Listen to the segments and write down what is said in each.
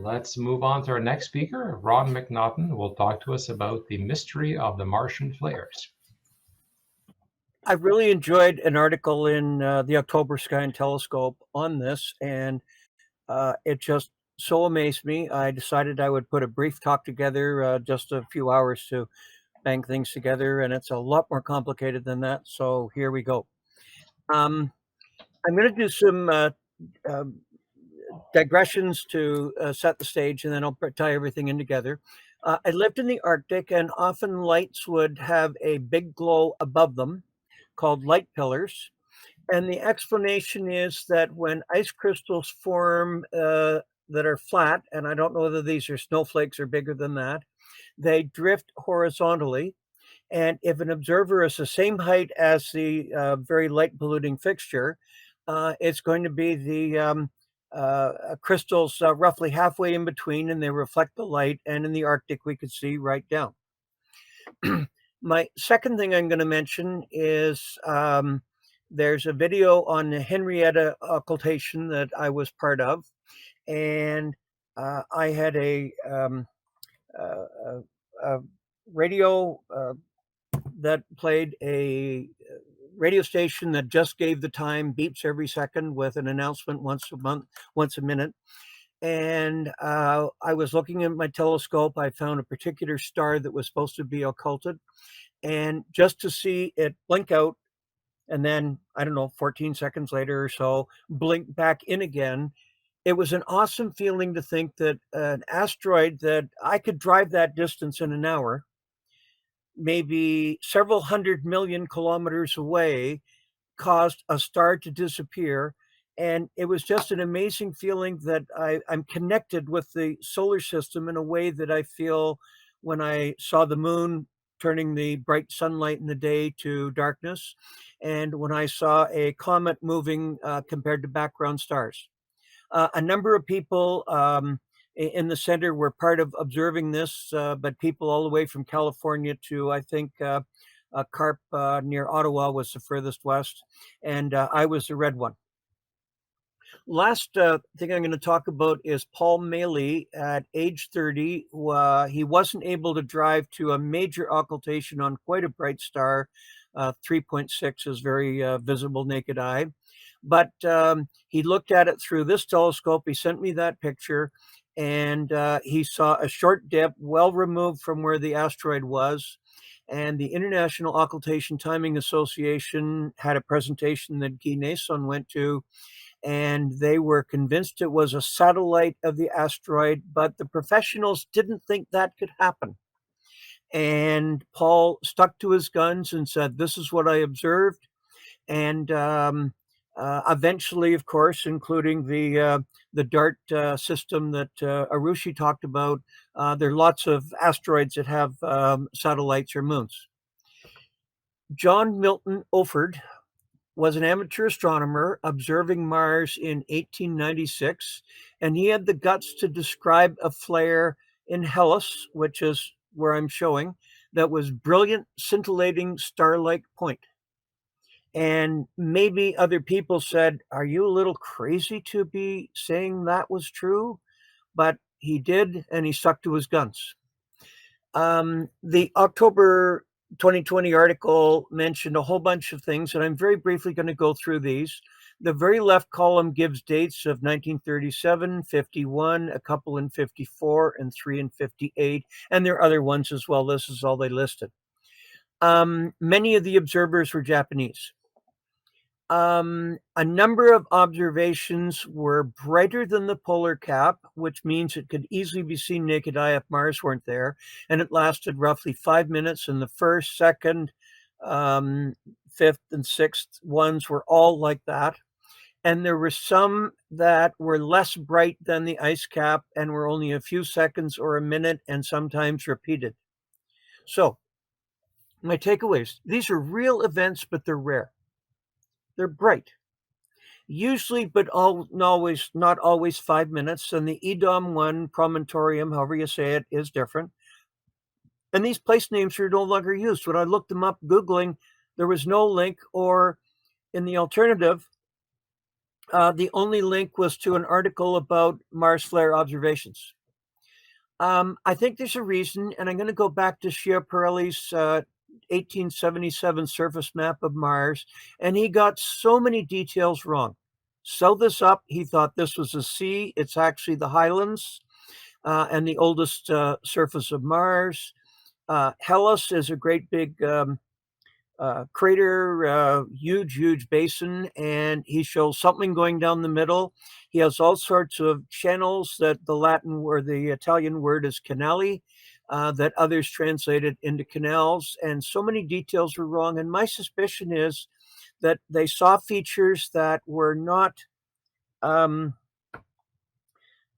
Let's move on to our next speaker. Ron Macnaughton will talk to us about the mystery of the Martian flares. I really enjoyed an article in the October Sky and Telescope on this, and it just so amazed me. I decided I would put a brief talk together, just a few hours to bang things together, and it's a lot more complicated than that. So here we go. I'm going to do some digressions to set the stage, and then I'll tie everything in together. I lived in the Arctic, and often lights would have a big glow above them called light pillars. And the explanation is that when ice crystals form that are flat, and I don't know whether these are snowflakes or bigger than that, they drift horizontally. And if an observer is the same height as the very light polluting fixture, it's going to be the crystals roughly halfway in between, and they reflect the light. And in the Arctic, we could see right down. My second thing I'm going to mention is there's a video on the Henrietta occultation that I was part of, and I had a radio that played a radio station that just gave the time, beeps every second with an announcement once a minute. And I was looking at my telescope. I found a particular star that was supposed to be occulted. And just to see it blink out and then, I don't know, 14 seconds later or so, blink back in again, it was an awesome feeling to think that an asteroid that I could drive that distance in an hour, maybe several 100 million kilometers away, caused a star to disappear. And it was just an amazing feeling that I'm connected with the solar system in a way that I feel when I saw the moon turning the bright sunlight in the day to darkness, and when I saw a comet moving compared to background stars. A number of people in the center were part of observing this, but people all the way from California to, I think, Carp near Ottawa was the furthest west, and I was the red one. Last thing I'm going to talk about is Paul Maley. At age 30, he wasn't able to drive to a major occultation on quite a bright star. 3.6 is very visible naked eye. But he looked at it through this telescope. He sent me that picture, and he saw a short dip well removed from where the asteroid was. And the International Occultation Timing Association had a presentation that Guy Nason went to, and they were convinced it was a satellite of the asteroid, but the professionals didn't think that could happen. And Paul stuck to his guns and said, "This is what I observed." And eventually, of course, including the DART system that Arushi talked about, there are lots of asteroids that have satellites or moons. John Milton Opherd was an amateur astronomer observing Mars in 1896, and he had the guts to describe a flare in Hellas, which is where I'm showing, that was brilliant, scintillating, star-like point. And maybe other people said, "Are you a little crazy to be saying that was true?" But he did, and he stuck to his guns. The October 2020 article mentioned a whole bunch of things, and I'm very briefly going to go through these. The very left column gives dates of 1937, 51, a couple in 54, and 3 in 58, and there are other ones as well. This is all they listed. Many of the observers were Japanese. A number of observations were brighter than the polar cap, which means it could easily be seen naked eye if Mars weren't there. And it lasted roughly 5 minutes. And the first, second, fifth, and sixth ones were all like that. And there were some that were less bright than the ice cap and were only a few seconds or a minute and sometimes repeated. So My takeaways: these are real events, but they're rare. They're bright. Usually, but not always 5 minutes. And the Edom one, Promontorium, however you say it, is different. And these place names are no longer used. When I looked them up, Googling, there was no link, or in the alternative, the only link was to an article about Mars flare observations. I think there's a reason, and I'm going to go back to Schiaparelli's 1877 surface map of Mars, and he got so many details wrong. Sew this up. He thought this was a sea. It's actually the highlands and the oldest surface of Mars. Hellas is a great big crater, huge basin, and he shows something going down the middle. He has all sorts of channels that the Latin or the Italian word is canali, that others translated into canals, and so many details were wrong. And my suspicion is that they saw features that were not um,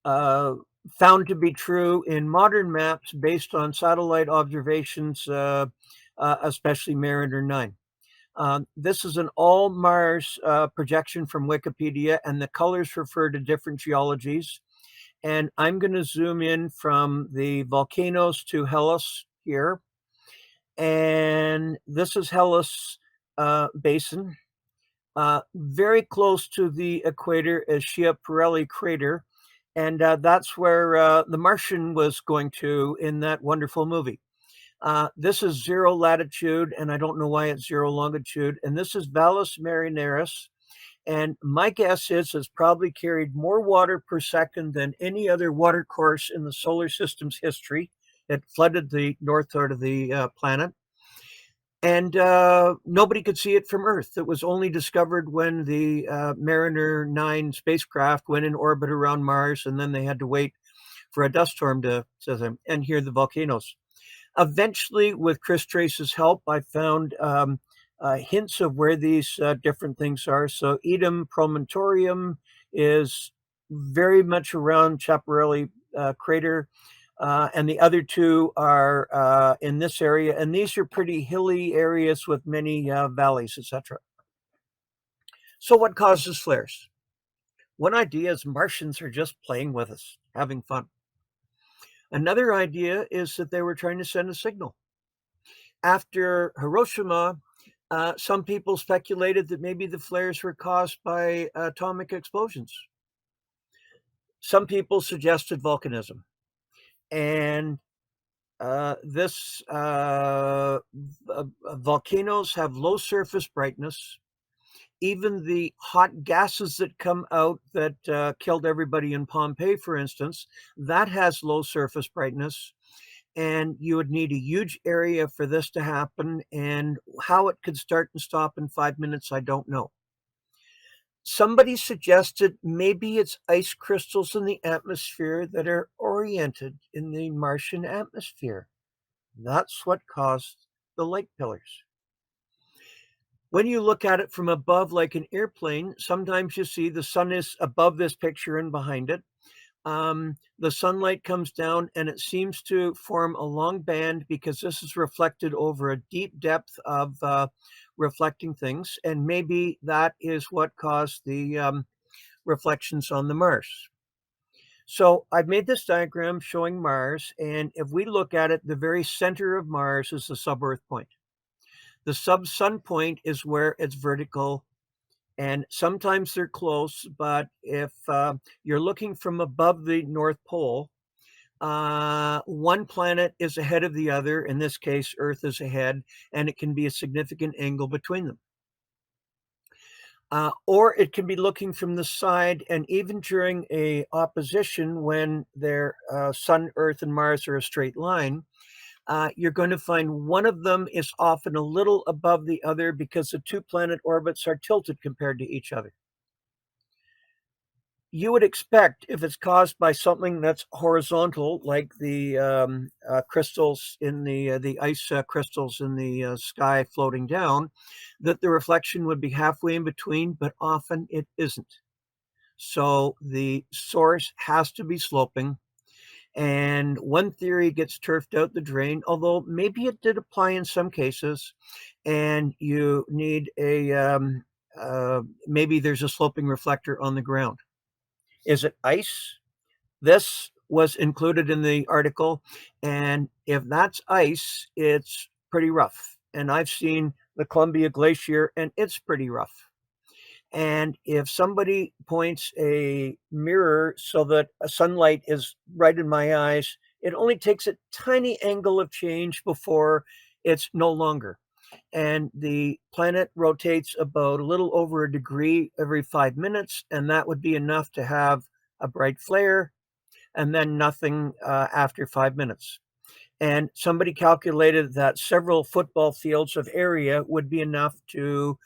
found to be true in modern maps based on satellite observations, especially Mariner 9. This is an all Mars projection from Wikipedia, and the colors refer to different geologies. And I'm going to zoom in from the volcanoes to Hellas here. And this is Hellas Basin. Very close to the equator is Schiaparelli crater. And that's where the Martian was going to in that wonderful movie. This is 0 latitude, and I don't know why it's 0 longitude. And this is Valles Marineris. And my guess is it's probably carried more water per second than any other watercourse in the solar system's history. It flooded the north part of the planet. And nobody could see it from Earth. It was only discovered when the Mariner 9 spacecraft went in orbit around Mars, and then they had to wait for a dust storm to and hear the volcanoes. Eventually, with Chris Trace's help, I found hints of where these different things are. So Edom Promontorium is very much around Schiaparelli crater. And the other two are in this area. And these are pretty hilly areas with many valleys, etc. So what causes flares? One idea is Martians are just playing with us, having fun. Another idea is that they were trying to send a signal. After Hiroshima, some people speculated that maybe the flares were caused by atomic explosions. Some people suggested volcanism. And volcanoes have low surface brightness. Even the hot gases that come out that killed everybody in Pompeii, for instance, that has low surface brightness. And you would need a huge area for this to happen. And how it could start and stop in 5 minutes, I don't know. Somebody suggested maybe it's ice crystals in the atmosphere that are oriented in the Martian atmosphere. That's what caused the light pillars. When you look at it from above like an airplane, sometimes you see the sun is above this picture and behind it. The sunlight comes down and it seems to form a long band because this is reflected over a deep depth of reflecting things. And maybe that is what caused the reflections on the Mars. So I've made this diagram showing Mars. And if we look at it, the very center of Mars is the sub-Earth point. The sub-Sun point is where it's vertical. And sometimes they're close, but if you're looking from above the North Pole, one planet is ahead of the other. In this case, Earth is ahead, and it can be a significant angle between them. Or it can be looking from the side, and even during a opposition when their Sun, Earth, and Mars are a straight line, you're going to find one of them is often a little above the other because the two planet orbits are tilted compared to each other. You would expect, if it's caused by something that's horizontal, like the crystals in the ice crystals in the sky floating down, that the reflection would be halfway in between, but often it isn't. So the source has to be sloping. And one theory gets turfed out the drain, although maybe it did apply in some cases, and you need maybe there's a sloping reflector on the ground. Is it ice? This was included in the article, and if that's ice, it's pretty rough. And I've seen the Columbia Glacier, and it's pretty rough. And if somebody points a mirror so that sunlight is right in my eyes, it only takes a tiny angle of change before it's no longer. And the planet rotates about a little over a degree every 5 minutes, and that would be enough to have a bright flare and then nothing after 5 minutes. And somebody calculated that several football fields of area would be enough to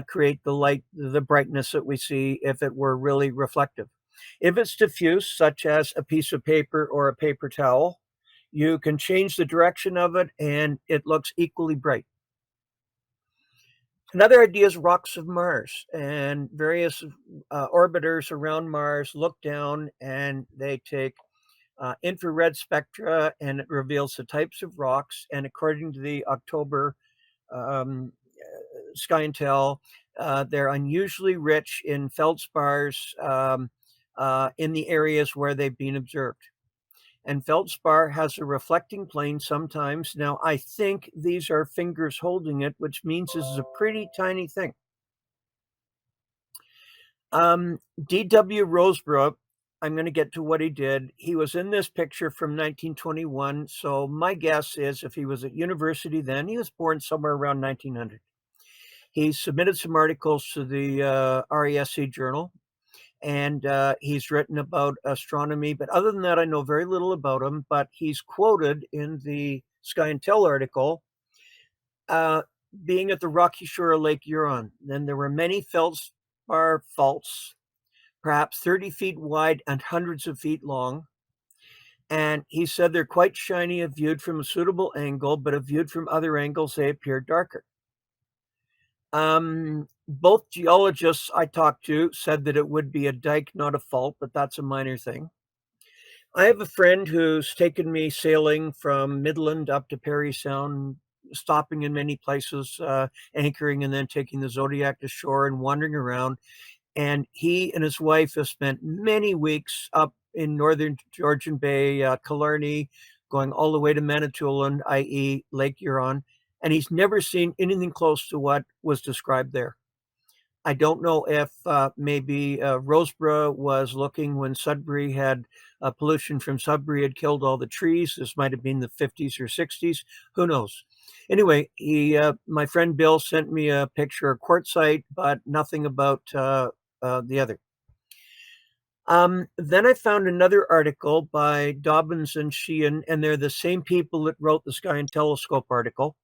create the light, the brightness that we see if it were really reflective. If it's diffuse, such as a piece of paper or a paper towel, you can change the direction of it and it looks equally bright. Another idea is rocks of Mars, and various orbiters around Mars look down and they take infrared spectra, and it reveals the types of rocks. And according to the October Sky and Tell, they're unusually rich in feldspars in the areas where they've been observed. And feldspar has a reflecting plane sometimes. Now, I think these are fingers holding it, which means this is a pretty tiny thing. D.W. Roseborough, I'm going to get to what he did. He was in this picture from 1921. So my guess is if he was at university then, he was born somewhere around 1900. He submitted some articles to the RESC journal, and he's written about astronomy. But other than that, I know very little about him. But he's quoted in the Sky and Tell article being at the rocky shore of Lake Huron. Then there were many feldspar faults, perhaps 30 feet wide and hundreds of feet long. And he said they're quite shiny if viewed from a suitable angle, but if viewed from other angles, they appear darker. Both geologists I talked to said that it would be a dike, not a fault, but that's a minor thing. I have a friend who's taken me sailing from Midland up to Parry Sound, stopping in many places, anchoring, and then taking the Zodiac to shore and wandering around. And he and his wife have spent many weeks up in northern Georgian Bay, Killarney, going all the way to Manitoulin, i.e. Lake Huron, and he's never seen anything close to what was described there. I don't know if maybe Roseborough was looking when Sudbury had pollution from Sudbury had killed all the trees. This might have been the 50s or 60s. Who knows? Anyway, my friend Bill sent me a picture of quartzite, but nothing about the other. Then I found another article by Dobbins and Sheehan, and they're the same people that wrote the Sky and Telescope article.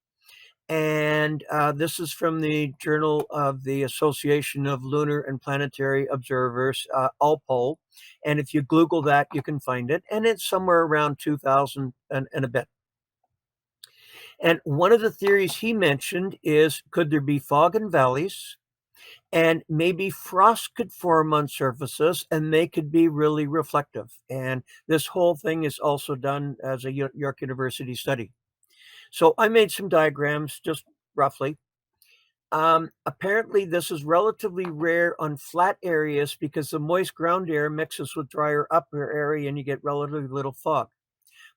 And this is from the Journal of the Association of Lunar and Planetary Observers, ALPO. And if you Google that, you can find it. And it's somewhere around 2000 and a bit. And one of the theories he mentioned is, could there be fog in valleys? And maybe frost could form on surfaces and they could be really reflective. And this whole thing is also done as a York University study. So I made some diagrams, just roughly. Apparently, this is relatively rare on flat areas because the moist ground air mixes with drier upper area and you get relatively little fog.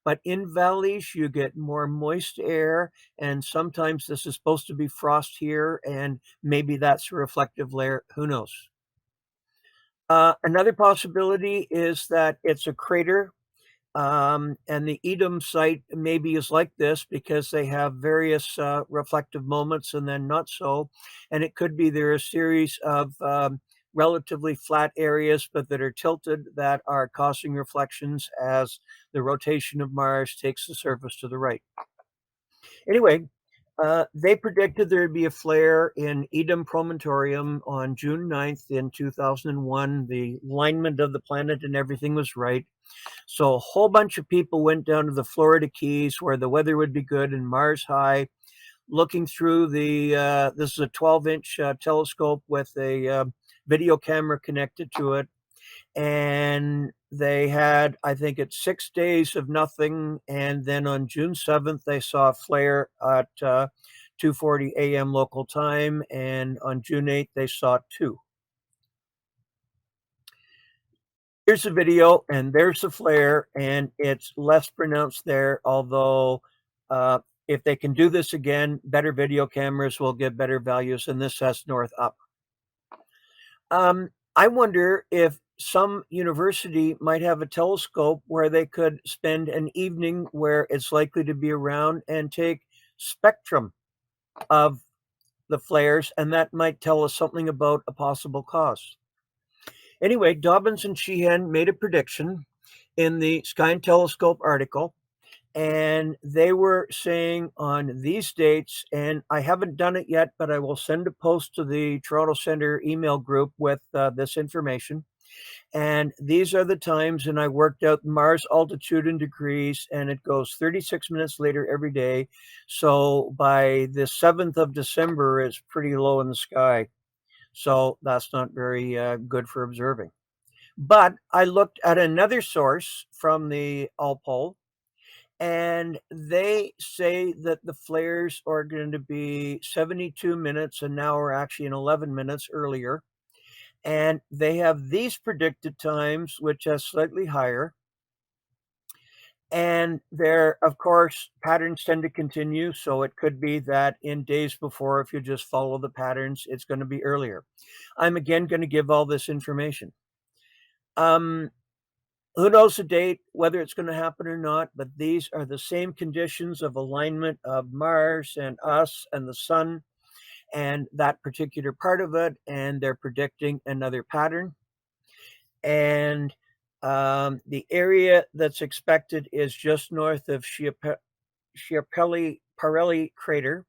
But in valleys, you get more moist air, and sometimes this is supposed to be frost here, and maybe that's a reflective layer. Who knows? Another possibility is that it's a crater. And the Edom site maybe is like this because they have various reflective moments and then not so. And it could be there are a series of relatively flat areas, but that are tilted that are causing reflections as the rotation of Mars takes the surface to the right. Anyway, they predicted there'd be a flare in Edom Promontorium on June 9th in 2001. The alignment of the planet and everything was right. So a whole bunch of people went down to the Florida Keys where the weather would be good and Mars high, looking through the, this is a 12-inch telescope with a video camera connected to it. And they had, I think it's 6 days of nothing, and then on June 7th they saw a flare at 2:40 a.m. local time, and on June 8th they saw 2. Here's a video, and there's the flare, and it's less pronounced there, although if they can do this again, better video cameras will get better values, and this has north up. I wonder if some university might have a telescope where they could spend an evening where it's likely to be around and take spectrum of the flares, and that might tell us something about a possible cause. Anyway, Dobbins and Sheehan made a prediction in the Sky and Telescope article, and they were saying on these dates, and I haven't done it yet, but I will send a post to the Toronto Centre email group with this information. And these are the times, and I worked out Mars altitude in degrees, and it goes 36 minutes later every day. So by the 7th of December, it's pretty low in the sky. So that's not very good for observing. But I looked at another source from the Alpol, and they say that the flares are going to be 72 minutes, and now we're actually in 11 minutes earlier. And they have these predicted times, which are slightly higher. And there, of course, patterns tend to continue. So it could be that in days before, if you just follow the patterns, it's going to be earlier. I'm again going to give all this information. Who knows the date, whether it's going to happen or not, but these are the same conditions of alignment of Mars and us and the sun and that particular part of it, and they're predicting another pattern. And the area that's expected is just north of Schiaparelli crater.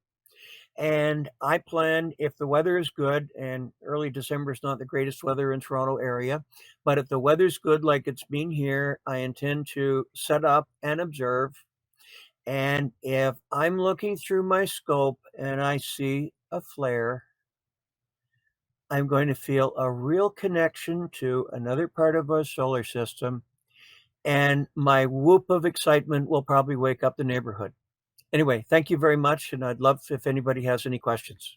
And I plan, if the weather is good, and early December is not the greatest weather in Toronto area, but if the weather's good like it's been here, I intend to set up and observe. And if I'm looking through my scope and I see a flare, I'm going to feel a real connection to another part of our solar system, and my whoop of excitement will probably wake up the neighborhood. Anyway, thank you very much, and I'd love if anybody has any questions.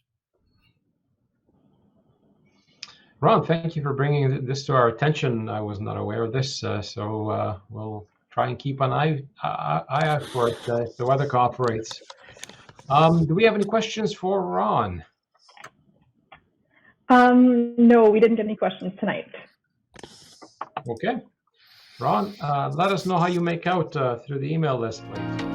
Ron, thank you for bringing this to our attention. I was not aware of this, so we'll try and keep an eye out for it if the weather cooperates. Do we have any questions for Ron? No, we didn't get any questions tonight. Okay. Ron, let us know how you make out through the email list, please.